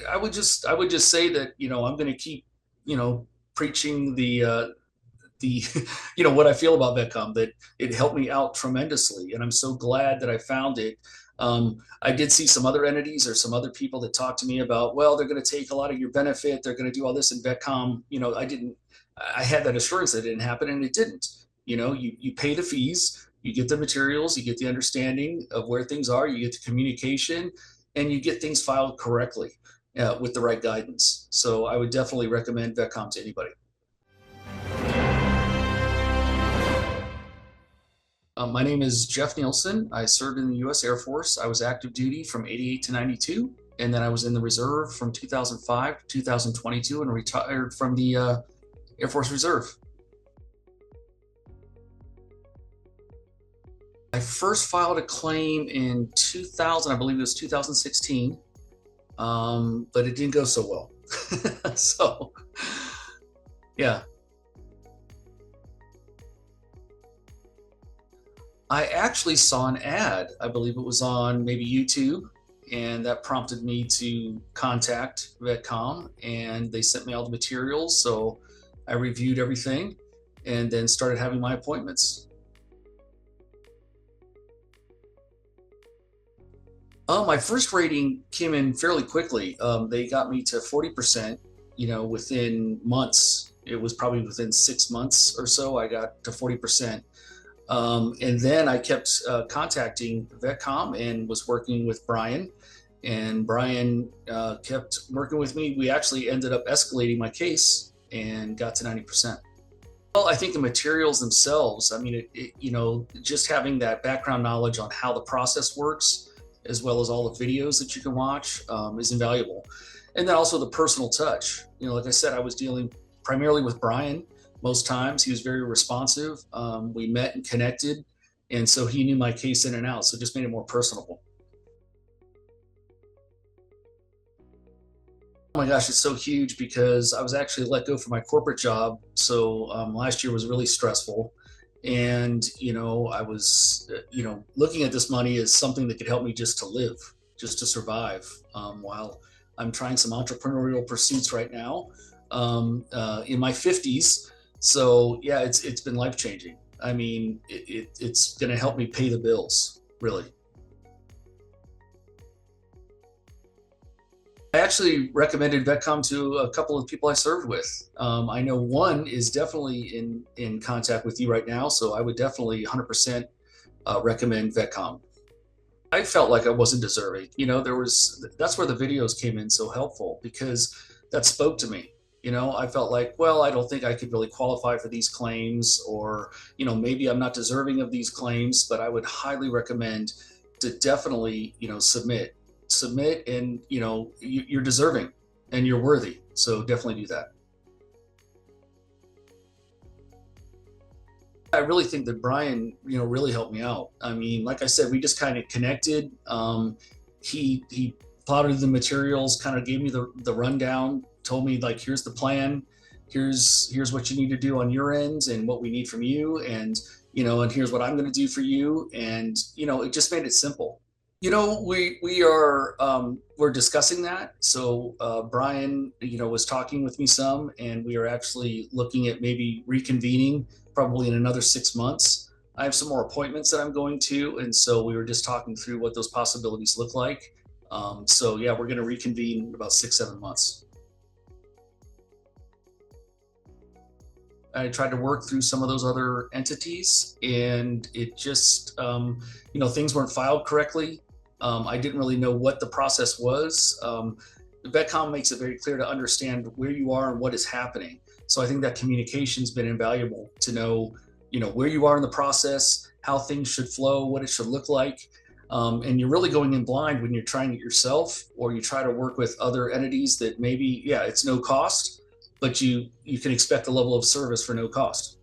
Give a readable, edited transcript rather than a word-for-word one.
I would just say that, I'm going to keep, preaching the what I feel about VETCOMM, that it helped me out tremendously, and I'm so glad that I found it. I did see some other entities or some other people that talked to me about, well, they're going to take a lot of your benefit, they're going to do all this in VETCOMM. I had that assurance that it didn't happen, and it didn't. You pay the fees, you get the materials, you get the understanding of where things are, you get the communication, and you get things filed correctly with the right guidance. So I would definitely recommend VETCOMM to anybody. My name is Jeff Nielsen. I served in the U.S. Air Force. I was active duty from 88 to 92, and then I was in the reserve from 2005 to 2022 and retired from the Air Force Reserve. I first filed a claim in 2000, I believe it was 2016, but it didn't go so well. So, yeah. I actually saw an ad. I believe it was on maybe YouTube, and that prompted me to contact VETCOMM, and they sent me all the materials. So I reviewed everything and then started having my appointments. My first rating came in fairly quickly. They got me to 40%, within months. It was probably within 6 months or so, I got to 40%. And then I kept contacting VETCOMM and was working with Brian, and Brian kept working with me. We actually ended up escalating my case and got to 90%. Well, I think the materials themselves, I mean, just having that background knowledge on how the process works, as well as all the videos that you can watch, is invaluable. And then also the personal touch. Like I said, I was dealing primarily with Brian. Most times he was very responsive. We met and connected, and so he knew my case in and out, so it just made it more personable. Oh my gosh, it's so huge because I was actually let go from my corporate job. So last year was really stressful. And, I was, looking at this money as something that could help me just to live, just to survive, while I'm trying some entrepreneurial pursuits right now, in my 50s. So yeah, it's been life changing. I mean, it's going to help me pay the bills, really. I actually recommended VETCOMM to a couple of people I served with. I know one is definitely in contact with you right now, so I would definitely 100% recommend VETCOMM. I felt like I wasn't deserving. That's where the videos came in so helpful, because that spoke to me. I felt like, well, I don't think I could really qualify for these claims, or, maybe I'm not deserving of these claims, but I would highly recommend to definitely, submit, and, you're deserving and you're worthy. So definitely do that. I really think that Brian, really helped me out. I mean, like I said, we just kind of connected. He plotted the materials, kind of gave me the rundown, told me, like, here's the plan, here's what you need to do on your end and what we need from you, and and here's what I'm going to do for you, and it just made it simple. We're discussing that. So Brian, was talking with me some, and we are actually looking at maybe reconvening probably in another 6 months. I have some more appointments that I'm going to, and so we were just talking through what those possibilities look like. So yeah, we're going to reconvene in about 6, 7 months. I tried to work through some of those other entities, and it just, things weren't filed correctly. I didn't really know what the process was. VETCOMM makes it very clear to understand where you are and what is happening. So I think that communication's been invaluable to know, where you are in the process, how things should flow, what it should look like. And you're really going in blind when you're trying it yourself, or you try to work with other entities that maybe, yeah, it's no cost, but you can expect a level of service for no cost.